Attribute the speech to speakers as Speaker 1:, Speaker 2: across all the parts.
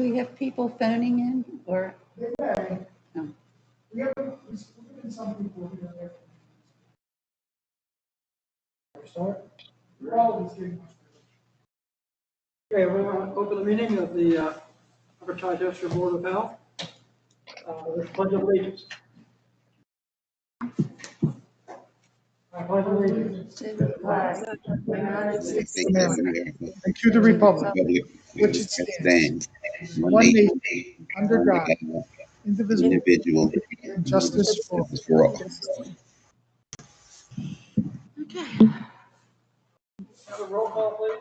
Speaker 1: Do we have people phoning in or?
Speaker 2: Yeah.
Speaker 1: No.
Speaker 2: We have some people here. Start?
Speaker 3: Okay, we're going to open the meeting of the Upper Chichester Board of Health. With pledge of allegiance. I pledge allegiance
Speaker 1: To the flag of the United States of America,
Speaker 2: And to the republic,
Speaker 4: which it stands,
Speaker 2: one nation, under God, indivisible,
Speaker 4: individual,
Speaker 2: and justice for all.
Speaker 4: justice for all.
Speaker 1: Okay.
Speaker 3: have a roll call, please.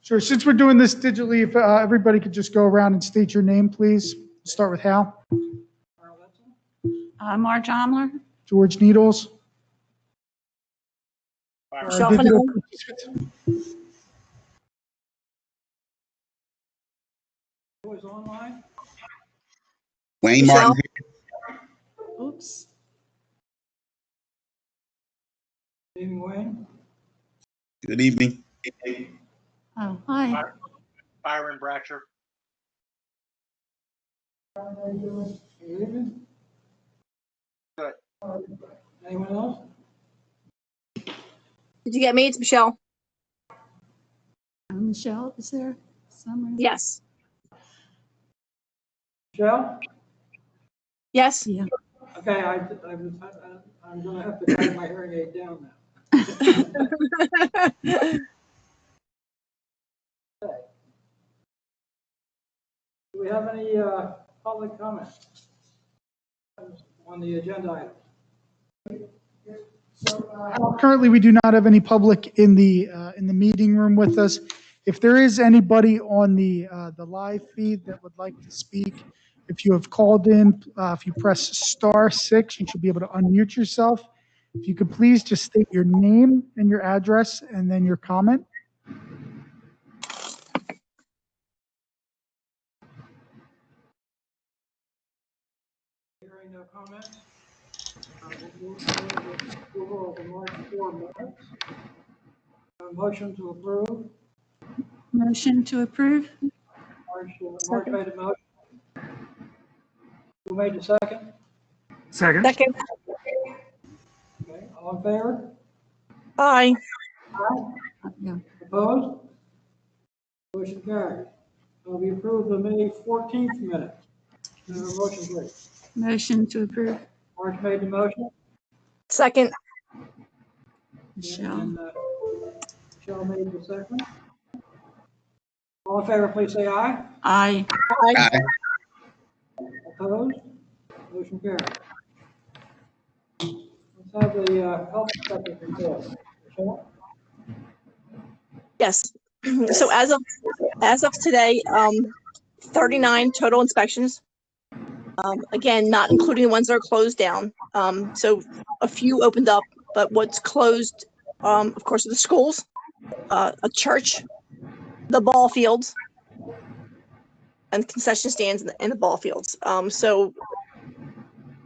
Speaker 2: Sure, since we're doing this digitally, if everybody could just go around and state your name, please. Start with Hal.
Speaker 3: Carl Letson.
Speaker 1: Marge Omler.
Speaker 2: George Needles. Our
Speaker 5: Michelle
Speaker 2: digital
Speaker 5: Fennell.
Speaker 2: participant.
Speaker 3: Who is online?
Speaker 4: Wayne
Speaker 5: Michelle?
Speaker 4: Martin,
Speaker 1: Oops.
Speaker 3: Stephen Wayne.
Speaker 4: good evening.
Speaker 1: Oh, hi.
Speaker 5: Byron Bratcher.
Speaker 3: Good evening.
Speaker 5: Good.
Speaker 3: Anyone else?
Speaker 5: Did you get me? It's Michelle.
Speaker 1: Michelle, is there somewhere?
Speaker 5: Yes.
Speaker 3: Michelle?
Speaker 5: Yes.
Speaker 1: Yeah.
Speaker 3: Okay, I'm going to have to turn my hearing aid down now. Do we have any public comment on the agenda items?
Speaker 2: Currently, we do not have any public in the meeting room with us. If there is anybody on the live feed that would like to speak, if you have called in, if you press *6, you should be able to unmute yourself. If you could please just state your name and your address and then your comment.
Speaker 3: Hearing no comments. We'll move to the approval of the March 4 minutes. A motion to approve.
Speaker 1: Motion to approve?
Speaker 3: March made a motion. Who made the second?
Speaker 2: Second.
Speaker 5: Second.
Speaker 3: Okay, all in favor?
Speaker 5: Aye.
Speaker 1: Yeah.
Speaker 3: Opposed? Motion carried. We approve the May 14th minutes. Motion, please.
Speaker 1: Motion to approve?
Speaker 3: March made the motion.
Speaker 5: Second.
Speaker 1: Michelle.
Speaker 3: And Michelle made the second. All in favor, please say aye.
Speaker 1: Aye.
Speaker 5: Aye.
Speaker 4: Aye.
Speaker 3: Opposed? Motion carried. Let's have the health inspector report. Michelle?
Speaker 5: Yes. So as of today, 39 total inspections. Again, not including the ones that are closed down. So a few opened up, but what's closed, of course, are the schools, a church, the ball fields, and concession stands and the ball fields. So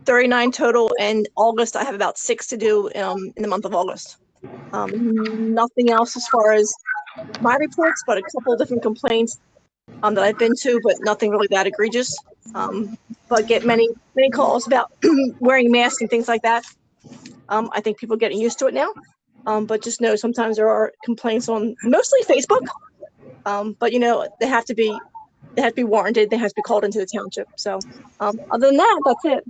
Speaker 5: 39 total. In August, I have about 6 to do in the month of August. Nothing else as far as my reports, but a couple of different complaints that I've been to, but nothing really that egregious. But get many calls about wearing masks and things like that. I think people are getting used to it now. But just know sometimes there are complaints on mostly Facebook. But they have to be warranted. They have to be called into the township. So other than that, that's it.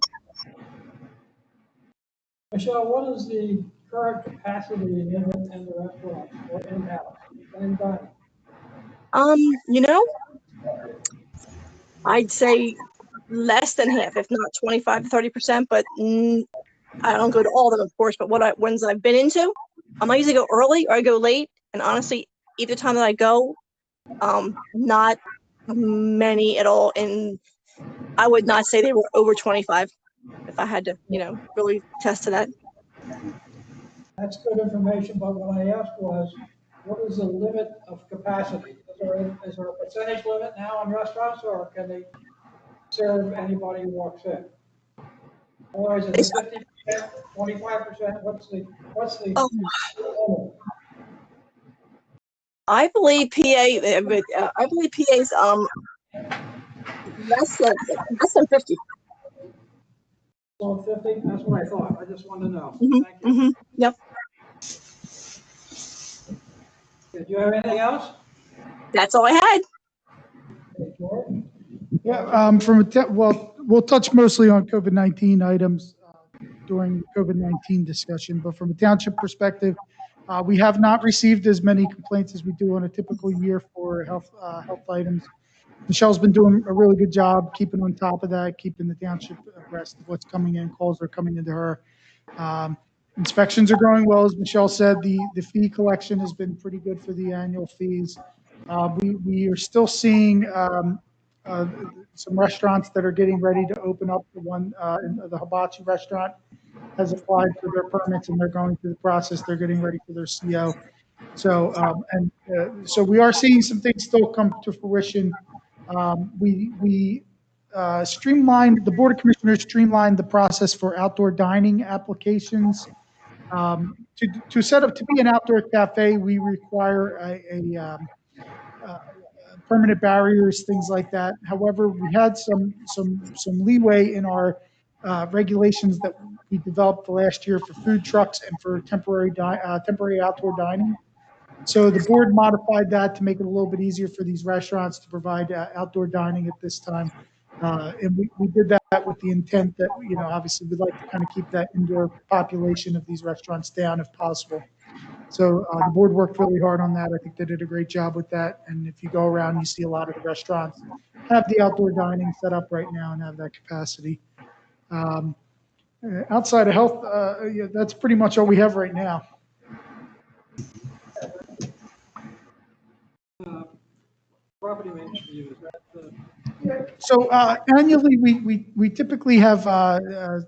Speaker 3: Michelle, what is the current capacity in the restaurant or in-house? And
Speaker 5: I'd say less than half, if not 25 to 30%, but I don't go to all of them, of course, but ones I've been into, I usually go early or I go late. And honestly, either time that I go, not many at all. And I would not say they were over 25 if I had to, really test to that.
Speaker 3: that's good information, but what I asked was, what is the limit of capacity? Is there a percentage limit now on restaurants, or can they serve anybody who walks in? Or is it 50%, 25%? What's the limit?
Speaker 5: I believe PA's less than 50.
Speaker 3: Below 50? That's what I thought. I just wanted to know.
Speaker 5: Mhm,
Speaker 3: Thank you.
Speaker 5: mhm. Yep,
Speaker 3: Do you have anything else?
Speaker 5: that's all I had.
Speaker 3: Okay, George?
Speaker 2: Yeah, well, we'll touch mostly on COVID-19 items during the COVID-19 discussion, but from a township perspective, we have not received as many complaints as we do on a typical year for health items. Michelle's been doing a really good job keeping on top of that, keeping the township abreast of what's coming in, calls are coming into her. Um, Inspections are going well, as Michelle said. The fee collection has been pretty good for the annual fees. We are still seeing uh, some restaurants that are getting ready to open up. The Hibachi restaurant has applied for their permits and they're going through the process. They're getting ready for their CO. So we are seeing some things still come to fruition. We streamlined, the Board of Commissioners streamlined the process for outdoor dining applications. To set up, to be an outdoor cafe, we require uh, permanent barriers, things like that. However, we had some leeway in our regulations that we developed last year for food trucks and for temporary outdoor dining. So the board modified that to make it a little bit easier for these restaurants to provide outdoor dining at this time. And we did that with the intent that, obviously we'd like to kind of keep that indoor population of these restaurants down if possible. So the board worked really hard on that. I think they did a great job with that. And if you go around, you see a lot of the restaurants have the outdoor dining set up right now and have that capacity. Outside of health, yeah, that's pretty much all we have right now.
Speaker 3: Property maintenance review, is that,
Speaker 2: So annually, we typically have a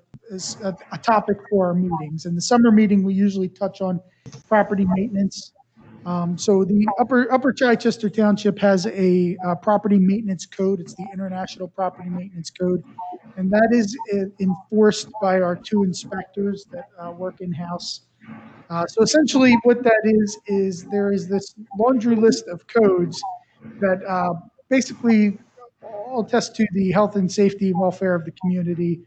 Speaker 2: topic for our meetings. In the summer meeting, we usually touch on property maintenance. So the Upper Chichester Township has a property maintenance code. It's the International Property Maintenance Code, and that is enforced by our two inspectors that work in-house. So essentially, what that is there is this laundry list of codes that basically all attest to the health and safety and welfare of the community,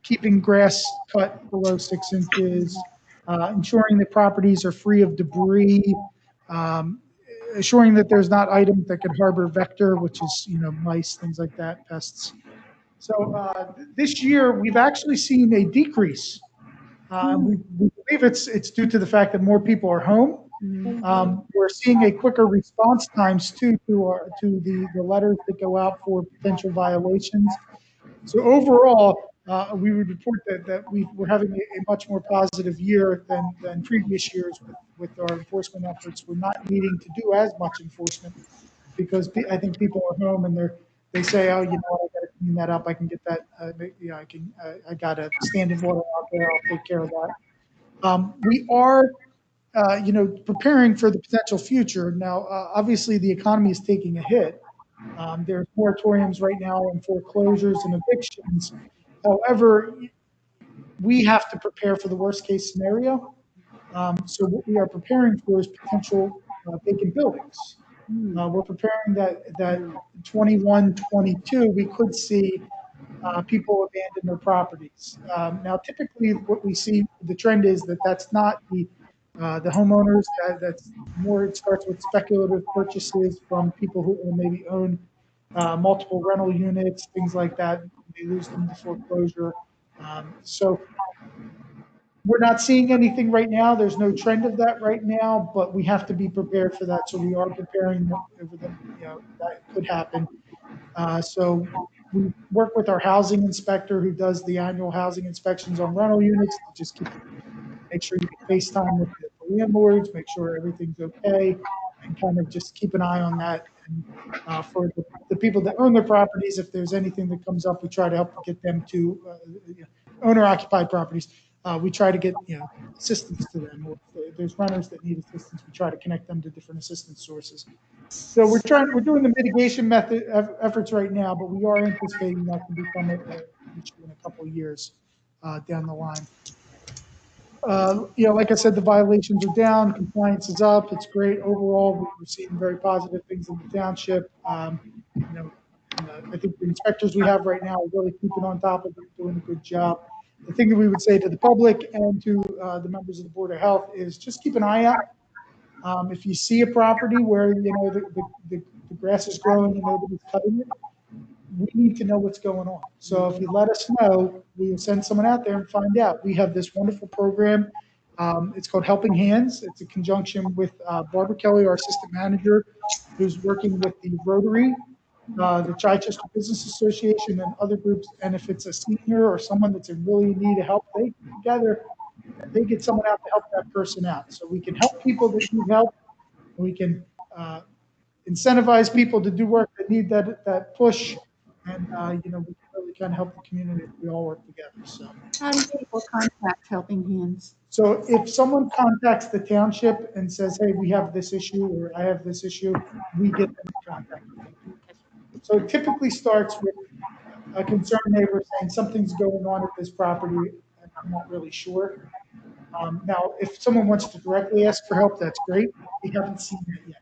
Speaker 2: keeping grass cut below 6 inches, ensuring that properties are free of debris, um, assuring that there's not items that could harbor vector, which is, mice, things like that, pests. So this year, we've actually seen a decrease. We believe it's due to the fact that more people are home. We're seeing a quicker response times too to the letters that go out for potential violations. So overall, we would report that we're having a much more positive year than previous years with our enforcement efforts. We're not needing to do as much enforcement because I think people are home and they say, oh, you know what, I got to clean that up. I can get that. I got a standing water out there. I'll take care of that. We are preparing for the potential future. Now, obviously, the economy is taking a hit. There's moratoriums right now on foreclosures and evictions. However, we have to prepare for the worst case scenario. So what we are preparing for is potential vacant buildings. We're preparing that 21, 22, we could see people abandon their properties. Now, typically, what we see, the trend is that that's not the homeowners. That's more. It starts with speculative purchases from people who maybe own multiple rental units, things like that. They lose them to foreclosure. So we're not seeing anything right now. There's no trend of that right now, but we have to be prepared for that. So we are preparing for the, that could happen. So we work with our housing inspector who does the annual housing inspections on rental units to just make sure you can FaceTime with the landlords, make sure everything's okay, and kind of just keep an eye on that. And for the people that own their properties, if there's anything that comes up, we try to help get them to owner-occupied properties. We try to get assistance to them. Or if there's renters that need assistance, we try to connect them to different assistance sources. So we're doing the mitigation efforts right now, but we are anticipating that to become an issue in a couple of years down the line. Like I said, the violations are down, compliance is up. It's great overall. We're seeing very positive things in the township. I think the inspectors we have right now are really keeping on top of it, doing a good job. The thing that we would say to the public and to the members of the Board of Health is just keep an eye out. If you see a property where, the grass is growing and nobody's cutting it, we need to know what's going on. So if you let us know, we will send someone out there and find out. We have this wonderful program. It's called Helping Hands. It's a conjunction with Barbara Kelly, our assistant manager, who's working with the Rotary, the Chichester Business Association, and other groups. And if it's a senior or someone that's in really need of help, they get together and they get someone out to help that person out. So we can help people that need help. And we can incentivize people to do work that need that push. And, we can really kind of help the community if we all work together. So.
Speaker 6: How do people contact Helping Hands?
Speaker 2: So if someone contacts the township and says, hey, we have this issue, or I have this issue, we get them in contact with them. So it typically starts with a concerned neighbor saying something's going on at this property, and I'm not really sure. Now, if someone wants to directly ask for help, that's great. We haven't seen that yet.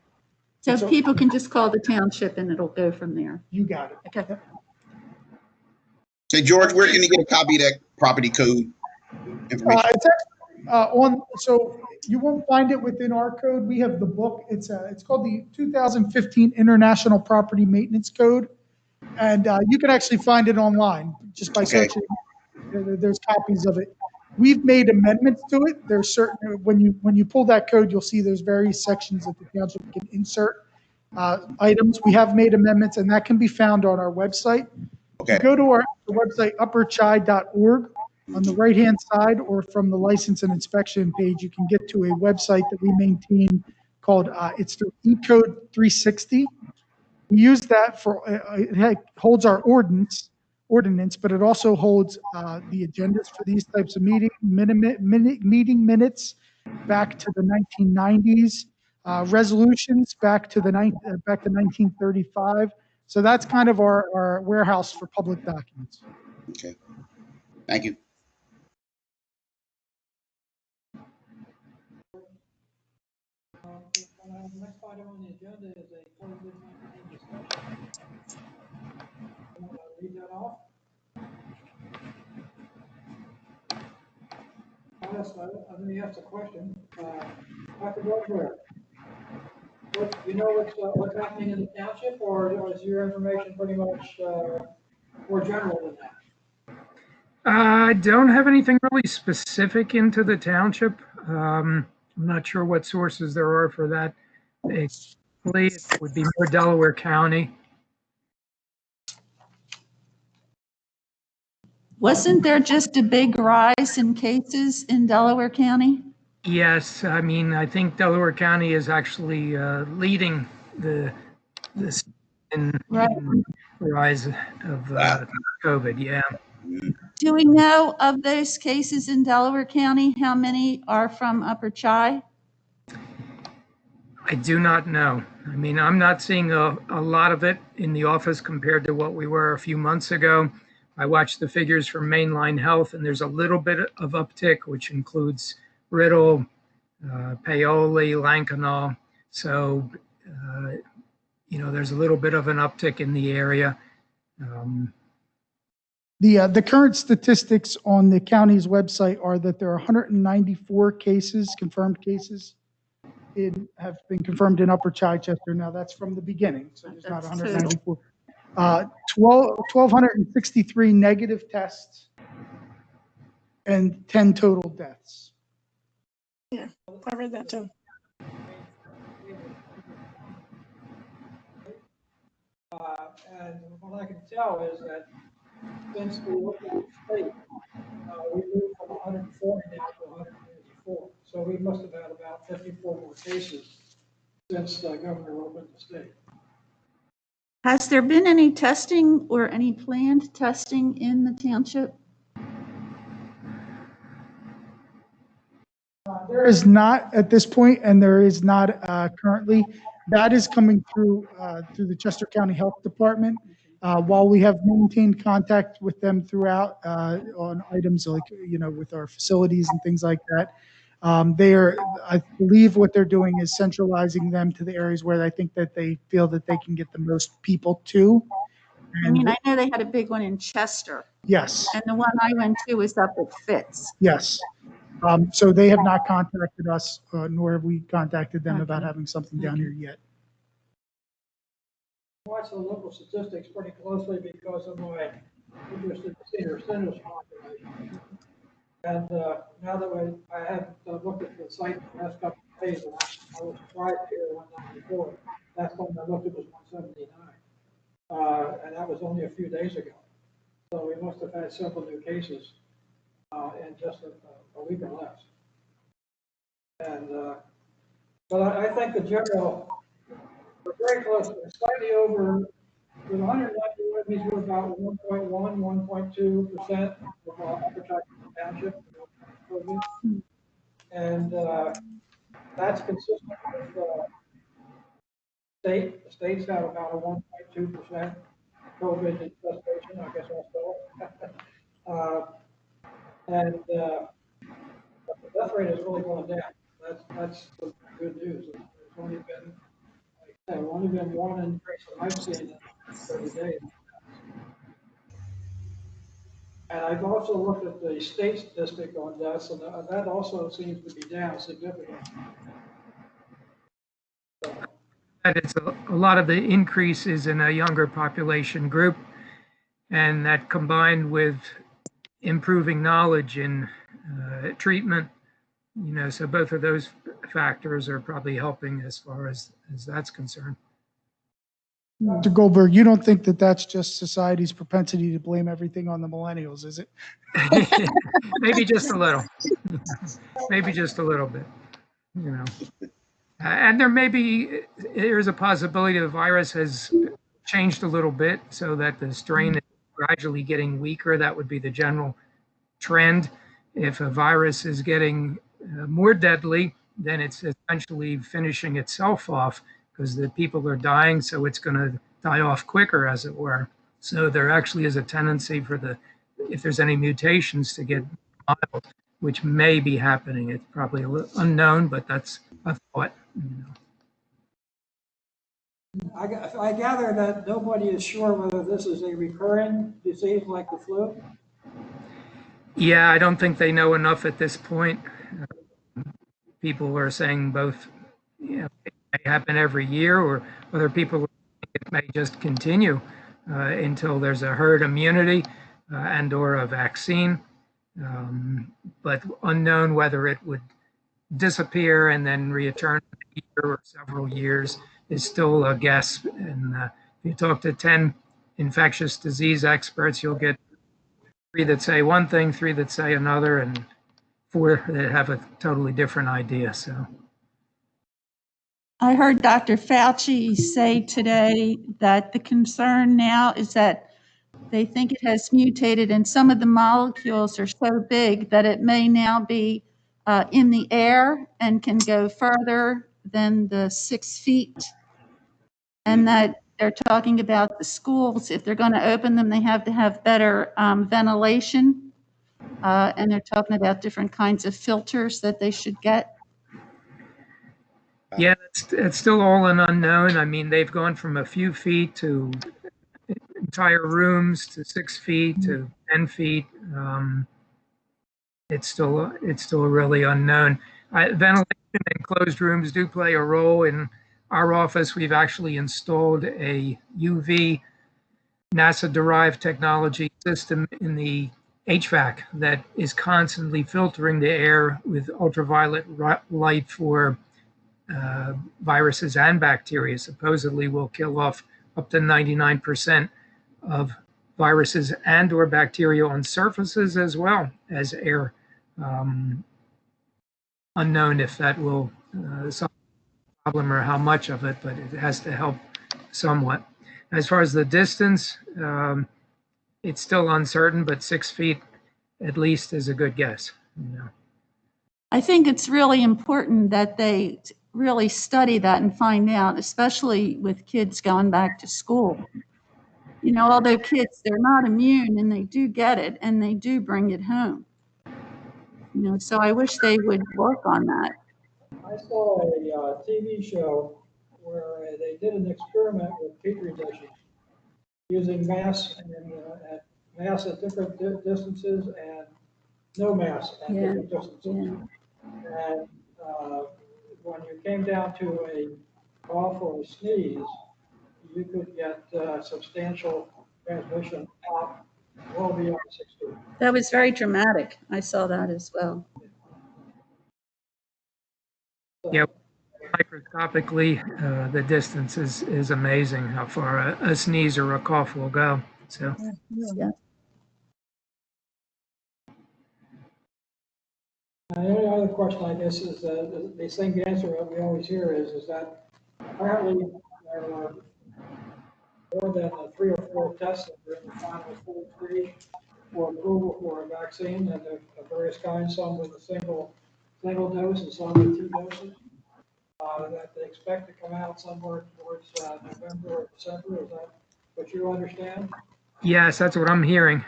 Speaker 6: So people can just call the township and it'll go from there.
Speaker 2: You got it.
Speaker 6: Okay.
Speaker 4: Say, George, where can you get a copy of that property code information?
Speaker 2: It's actually so you won't find it within our code. We have the book. It's called the 2015 International Property Maintenance Code, and you can actually find it online just by searching. There's copies of it. We've made amendments to it. There's certain when you pull that code, you'll see there's various sections that the township can insert items. We have made amendments, and that can be found on our website.
Speaker 4: Okay.
Speaker 2: Go to our website, upperchi.org. On the right-hand side, or from the license and inspection page, you can get to a website that we maintain called, it's the eCode 360. We use that for, it holds our ordinance, but it also holds the agendas for these types of meeting minutes back to the 1990s, resolutions back to 1935. So that's kind of our warehouse for public documents.
Speaker 4: Okay. Thank you.
Speaker 3: The next item on the agenda is a COVID-19 discussion. You want to read that off? Let me ask the question. Dr. Roswell, what's happening in the township, or is your information pretty much more general than that?
Speaker 7: I don't have anything really specific into the township. I'm not sure what sources there are for that. It would be more Delaware County.
Speaker 6: Wasn't there just a big rise in cases in Delaware County?
Speaker 7: Yes, I mean, I think Delaware County is actually leading this in rise of COVID. Yeah.
Speaker 6: Do we know of those cases in Delaware County, how many are from Upper Chi?
Speaker 7: I do not know. I mean, I'm not seeing a lot of it in the office compared to what we were a few months ago. I watched the figures from Mainline Health, and there's a little bit of uptick, which includes Riddle, Paoli, Lankenau. So, there's a little bit of an uptick in the area.
Speaker 2: The current statistics on the county's website are that there are 194 cases, confirmed cases, have been confirmed in Upper Chichester. Now that's from the beginning, so there's not 194. 1,263 negative tests and 10 total deaths.
Speaker 5: Yeah, I read that too.
Speaker 3: And what I can tell is that since we looked at the state, we moved from 140 now to 154. So we must have had about 54 more cases since the governor opened the state.
Speaker 6: Has there been any testing or any planned testing in the township?
Speaker 2: There is not at this point, and there is not currently. That is coming through the Chester County Health Department. While we have maintained contact with them throughout on items like, with our facilities and things like that, I believe what they're doing is centralizing them to the areas where I think that they feel that they can get the most people to.
Speaker 6: I mean, I know they had a big one in Chester,
Speaker 2: Yes,
Speaker 6: and the one I went to was up at Fitz.
Speaker 2: yes. So they have not contacted us, nor have we contacted them about
Speaker 6: Okay.
Speaker 2: having something down here yet.
Speaker 3: Watch the local statistics pretty closely because of my interest in the senior citizens population. And now that I haven't looked at the site the last couple of days, and I was surprised to hear 194. Last time I looked, it was 179. And that was only a few days ago. So we must have had several new cases in just a week or less. And but I think the general, we're very close, slightly over, with 191, these were about 1.2% of Upper Chichester Township. And that's consistent with state. The states have about a 1.2% COVID infestation, I guess also. And the death rate is really going down. That's the good news. There's only been, like I said, only been one increase that I've seen in 30 days. And I've also looked at the state statistic on deaths, and that also seems to be down significantly.
Speaker 7: That it's a lot of the increase is in a younger population group, and that combined with improving knowledge in treatment, so both of those factors are probably helping as far as that's concerned.
Speaker 2: Mr. Goldberg, you don't think that that's just society's propensity to blame everything on the millennials, is it?
Speaker 7: Maybe just a little. Maybe just a little bit, And there's a possibility the virus has changed a little bit so that the strain is gradually getting weaker. That would be the general trend. If a virus is getting more deadly, then it's essentially finishing itself off because the people are dying, so it's going to die off quicker, as it were. So there actually is a tendency for if there's any mutations, to get mild, which may be happening. It's probably unknown, but that's a thought.
Speaker 3: I gather that nobody is sure whether this is a recurring disease like the flu.
Speaker 7: Yeah, I don't think they know enough at this point. People are saying both, it may happen every year, or other people it may just continue until there's a herd immunity and/or a vaccine. But unknown whether it would disappear and then return a year or several years is still a guess. And if you talk to 10 infectious disease experts, you'll get 3 that say one thing, 3 that say another, and 4 that have a totally different idea. So
Speaker 6: I heard Dr. Fauci say today that the concern now is that they think it has mutated and some of the molecules are so big that it may now be in the air and can go further than the 6 feet. And that they're talking about the schools, if they're going to open them, they have to have better ventilation. And they're talking about different kinds of filters that they should get.
Speaker 7: yeah, it's still all an unknown. I mean, they've gone from a few feet to entire rooms to 6 feet to 10 feet. It's still really unknown. Ventilation and closed rooms do play a role. In our office, we've actually installed a UV NASA-derived technology system in the HVAC that is constantly filtering the air with ultraviolet light for viruses and bacteria. Supposedly will kill off up to 99% of viruses and or bacteria on surfaces as well as air. Unknown if that will solve the problem or how much of it, but it has to help somewhat. As far as the distance, it's still uncertain, but 6 feet at least is a good guess.
Speaker 6: I think it's really important that they really study that and find out, especially with kids going back to school. Although kids, they're not immune and they do get it and they do bring it home. So I wish they would work on that.
Speaker 3: I saw a TV show where they did an experiment with petri dishes, using masks at masks at different distances and no masks at
Speaker 6: Yeah,
Speaker 3: different distances.
Speaker 6: yeah.
Speaker 3: And when you came down to a cough or a sneeze, you could get substantial transmission out well beyond 6 feet.
Speaker 6: That was very dramatic. I saw that as well.
Speaker 3: So,
Speaker 7: Yeah, microscopically, the distance is amazing how far a sneeze or a cough will go. So,
Speaker 6: Yeah.
Speaker 3: the only other question, I guess, is the same answer that we always hear is that apparently there were more than 3 or 4 tests that were in the final full stage for approval for a vaccine and of various kinds, some with a single dose and some with 2 doses. That they expect to come out somewhere towards November or December. Is that what you understand?
Speaker 7: yes, that's what I'm hearing.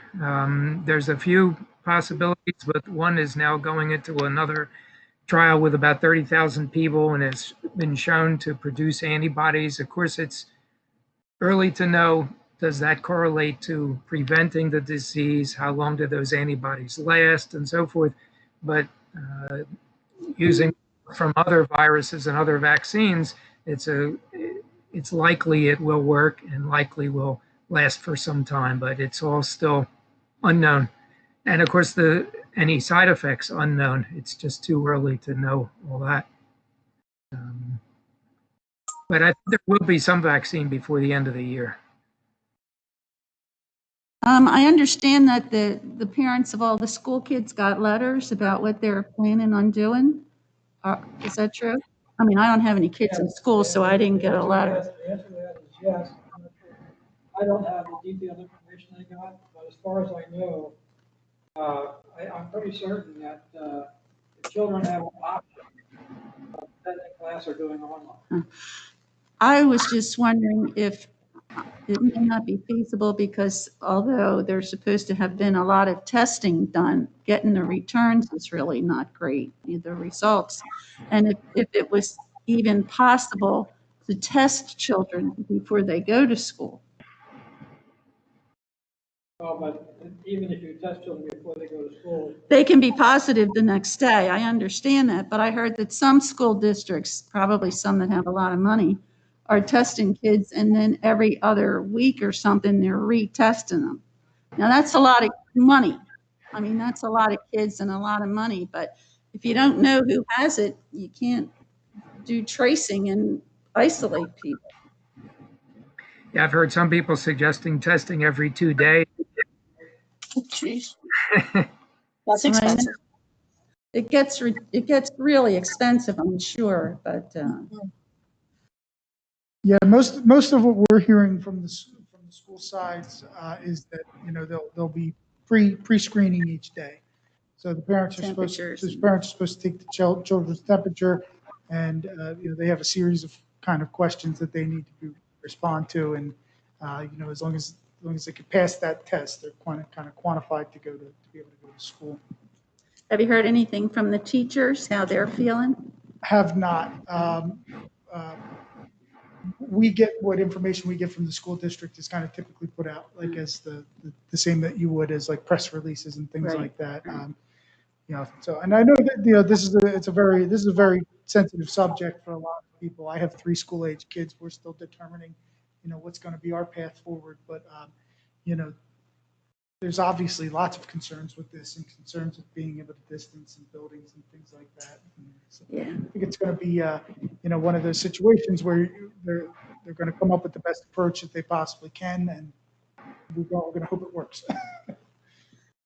Speaker 7: There's a few possibilities, but one is now going into another trial with about 30,000 people and has been shown to produce antibodies. Of course, it's early to know, does that correlate to preventing the disease? How long do those antibodies last and so forth? But using from other viruses and other vaccines, it's likely it will work and likely will last for some time, but it's all still unknown. And of course, any side effects unknown. It's just too early to know all that. But I think there will be some vaccine before the end of the year.
Speaker 6: I understand that the parents of all the school kids got letters about what they're planning on doing. Is that true? I mean, I don't have any kids in school, so I didn't get a letter.
Speaker 3: The answer to that is yes. I'm not sure. I don't have the detailed information they got, but as far as I know, I'm pretty certain that the children have an option of attending class or doing online.
Speaker 6: I was just wondering if it may not be feasible because although there's supposed to have been a lot of testing done, getting the returns is really not great, the results. And if it was even possible to test children before they go to school.
Speaker 3: Well, but even if you test children before they go to school,
Speaker 6: They can be positive the next day. I understand that, but I heard that some school districts, probably some that have a lot of money, are testing kids and then every other week or something, they're retesting them. Now that's a lot of money. I mean, that's a lot of kids and a lot of money, but if you don't know who has it, you can't do tracing and isolate people.
Speaker 7: Yeah, I've heard some people suggesting testing every 2 days.
Speaker 5: Jeez, that's
Speaker 6: I know.
Speaker 5: expensive.
Speaker 6: It gets really expensive, I'm sure, but
Speaker 2: Yeah, most of what we're hearing from the school sides is that they'll be pre-screening each day. So the parents are supposed
Speaker 6: temperatures.
Speaker 2: to take the children's temperature, and they have a series of kind of questions that they need to respond to, and as long as they can pass that test, they're kind of quantified to be able to go to school.
Speaker 6: Have you heard anything from the teachers, how they're feeling?
Speaker 2: Have not. We get what information we get from the school district is kind of typically put out like as the same that you would as like press releases and things
Speaker 6: Right.
Speaker 2: like that. So, and I know that, this is a very sensitive subject for a lot of people. I have 3 school age kids. We're still determining, what's going to be our path forward. But, there's obviously lots of concerns with this and concerns with being able to distance and buildings and things like that. So
Speaker 6: Yeah.
Speaker 2: I think it's going to be, one of those situations where they're going to come up with the best approach that they possibly can, and we're going to hope it works.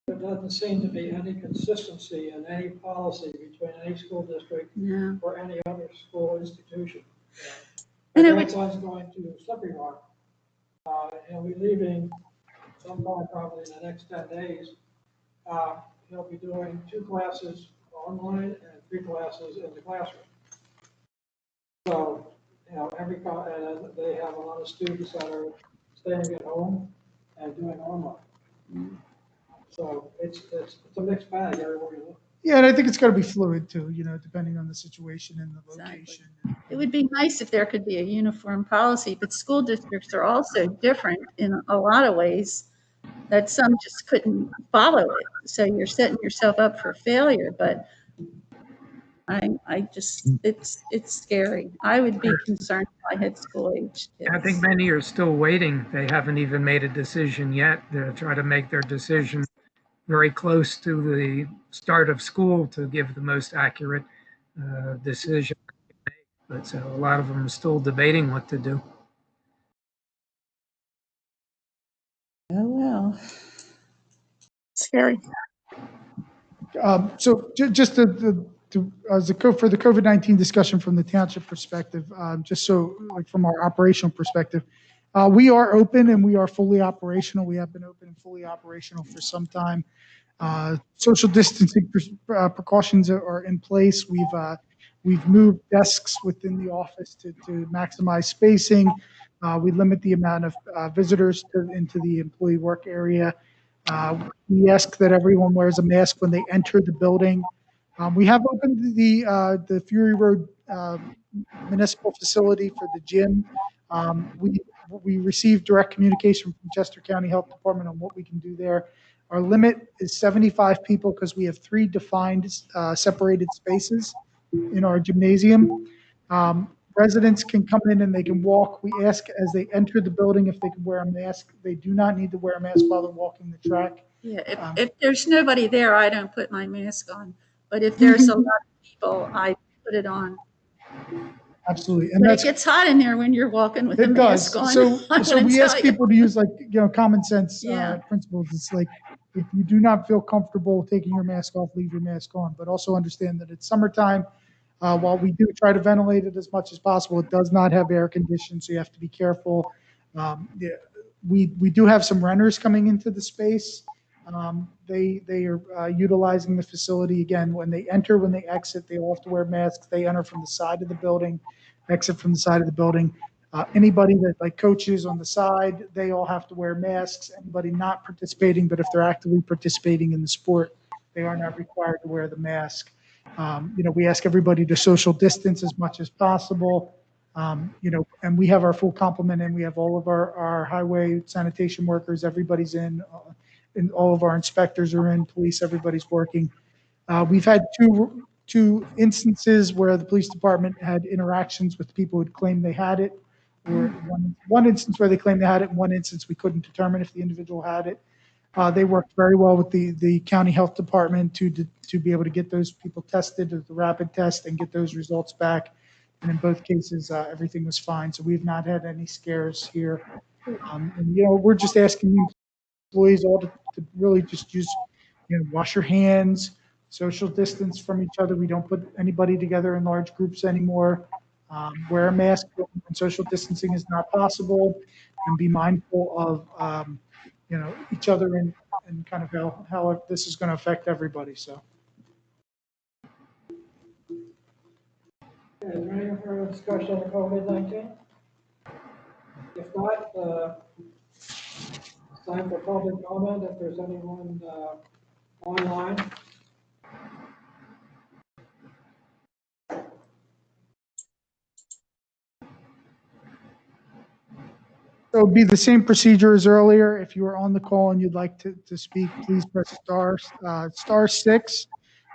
Speaker 3: there doesn't seem to be any consistency in any policy between any school district
Speaker 6: No.
Speaker 3: or any other school institution.
Speaker 6: And
Speaker 3: My
Speaker 6: it would-
Speaker 3: grandson's going to Slippery Rock. He'll be leaving sometime probably in the next 10 days. He'll be doing 2 classes online and 3 classes in the classroom. So, they have a lot of students that are staying at home and doing online. So it's a mixed bag everywhere you look.
Speaker 2: Yeah, and I think it's got to be fluid too, depending on the situation and the
Speaker 6: Exactly.
Speaker 2: location.
Speaker 6: It would be nice if there could be a uniform policy, but school districts are also different in a lot of ways that some just couldn't follow it. So you're setting yourself up for failure, but I just, it's scary. I would be concerned if I had school age
Speaker 7: I think
Speaker 6: kids.
Speaker 7: many are still waiting. They haven't even made a decision yet. They're trying to make their decision very close to the start of school to give the most accurate decision. But so a lot of them are still debating what to do.
Speaker 6: Oh, well.
Speaker 5: Scary.
Speaker 2: So just for the COVID-19 discussion from the township perspective, just so like from our operational perspective, we are open and we are fully operational. We have been open and fully operational for some time. Social distancing precautions are in place. We've moved desks within the office to maximize spacing. We limit the amount of visitors into the employee work area. We ask that everyone wears a mask when they enter the building. We have opened the Fury Road municipal facility for the gym. We received direct communication from Chester County Health Department on what we can do there. Our limit is 75 people because we have 3 defined separated spaces in our gymnasium. Residents can come in and they can walk. We ask as they enter the building if they can wear a mask. They do not need to wear a mask while they're walking the track.
Speaker 6: Yeah, if there's nobody there, I don't put my mask on. But if there's a lot of people, I put it on.
Speaker 2: Absolutely. And
Speaker 6: But it
Speaker 2: that's,
Speaker 6: gets hot in there when you're walking with a
Speaker 2: it does.
Speaker 6: mask on.
Speaker 2: So
Speaker 6: I wanna
Speaker 2: we ask
Speaker 6: tell you.
Speaker 2: people to use common sense
Speaker 6: Yeah.
Speaker 2: principles. It's like, if you do not feel comfortable taking your mask off, leave your mask on, but also understand that it's summertime. While we do try to ventilate it as much as possible, it does not have air conditioning, so you have to be careful. Yeah, we do have some renters coming into the space. They are utilizing the facility again. When they enter, when they exit, they all have to wear masks. They enter from the side of the building, exit from the side of the building. Anybody that like coaches on the side, they all have to wear masks. Anybody not participating, but if they're actively participating in the sport, they are not required to wear the mask. We ask everybody to social distance as much as possible. And we have our full complement, and we have all of our highway sanitation workers. Everybody's in, and all of our inspectors are in, police, everybody's working. We've had two instances where the police department had interactions with people who claimed they had it, or one instance where they claimed they had it, and one instance we couldn't determine if the individual had it. They worked very well with the county health department to be able to get those people tested with the rapid test and get those results back. And in both cases, everything was fine. So we've not had any scares here. We're just asking employees all to really just use, wash your hands, social distance from each other. We don't put anybody together in large groups anymore. Wear a mask when social distancing is not possible, and be mindful of each other and kind of how this is going to affect everybody. So.
Speaker 3: Is there any further discussion on COVID-19? If not, it's time for public comment if there's anyone online.
Speaker 2: So it'd be the same procedure as earlier. If you were on the call and you'd like to speak, please press *6.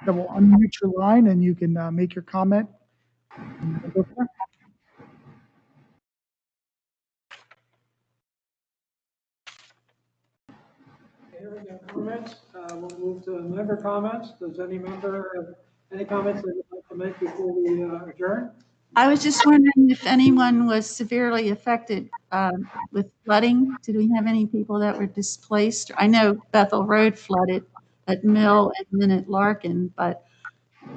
Speaker 2: That will unmute your line and you can make your comment. And we'll go from there.
Speaker 3: Here we go, comments. We'll move to member comments. Does any member have any comments they would like to make before we adjourn?
Speaker 6: I was just wondering if anyone was severely affected with flooding. Did we have any people that were displaced? I know Bethel Road flooded at Mill and then at Larkin, but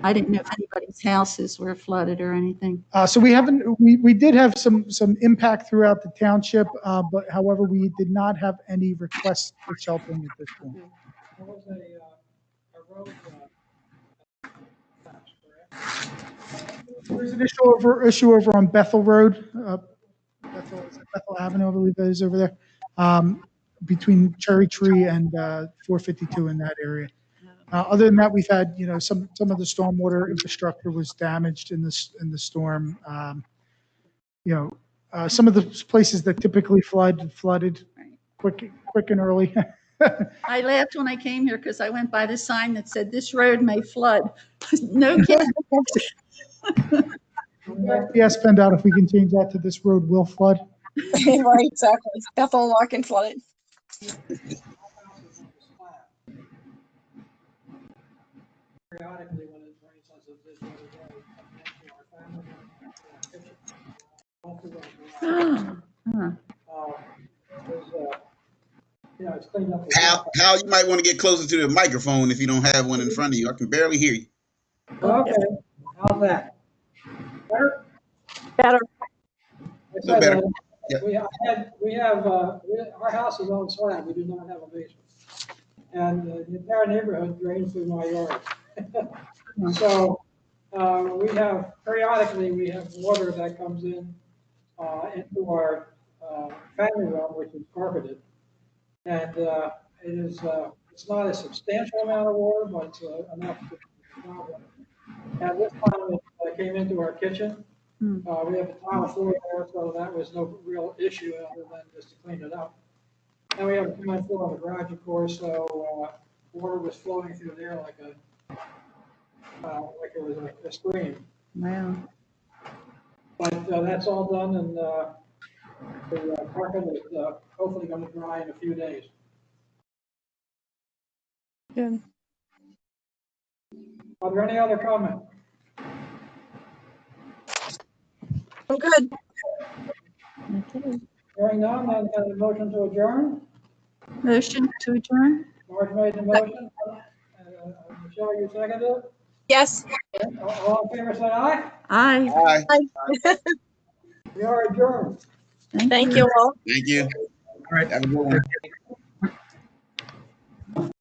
Speaker 6: I didn't know if anybody's houses were flooded or anything.
Speaker 2: So we did have some impact throughout the township, but however, we did not have any requests for sheltering at this point.
Speaker 3: There was a road collapse, correct?
Speaker 2: There's an issue over on Bethel Road, Bethel Avenue, I believe that is over there, between Cherry Tree and 452 in that area. Other than that, we've had, some of the stormwater infrastructure was damaged in the storm. Some of the places that typically flooded quick and early.
Speaker 6: I laughed when I came here because I went by the sign that said, "This road may flood." No kidding.
Speaker 2: Yes, PennDOT, if we can change that to "this road will flood."
Speaker 5: Right, exactly. Bethel Larkin flooded.
Speaker 3: Periodically, when it rains, as it did the other day, coming into our family room, into our kitchen, all through our garage. It's cleaned up.
Speaker 4: Hal, you might want to get closer to the microphone if you don't have one in front of you. I can barely hear you.
Speaker 3: Okay, how's that? Better?
Speaker 5: Better.
Speaker 3: I
Speaker 4: No
Speaker 3: said,
Speaker 4: better. Yeah.
Speaker 3: our house is on slab, we do not have a basement. And the entire neighborhood drains through my yard. So, periodically, we have water that comes in, into our, family room, which is carpeted. And, it's not a substantial amount of water, but it's enough to be a problem. And this time it came into our kitchen. We have a tile floor there, so that was no real issue other than just to clean it up. And we have a cement floor on the garage, of course, so water was flowing through there like it was a stream.
Speaker 6: Wow.
Speaker 3: But that's all done, and the carpet is hopefully going to dry in a few days.
Speaker 5: Good.
Speaker 3: Are there any other comments?
Speaker 5: I'm good.
Speaker 6: Okay.
Speaker 3: Hearing none, then a motion to adjourn.
Speaker 6: Motion to adjourn?
Speaker 3: Marge made the motion. Michelle, you seconded it?
Speaker 5: Yes.
Speaker 3: All in favor, say aye.
Speaker 6: Aye.
Speaker 4: Bye.
Speaker 3: We are adjourned.
Speaker 5: Thank you all.
Speaker 4: Thank you.
Speaker 7: All right.
Speaker 4: Have a good one.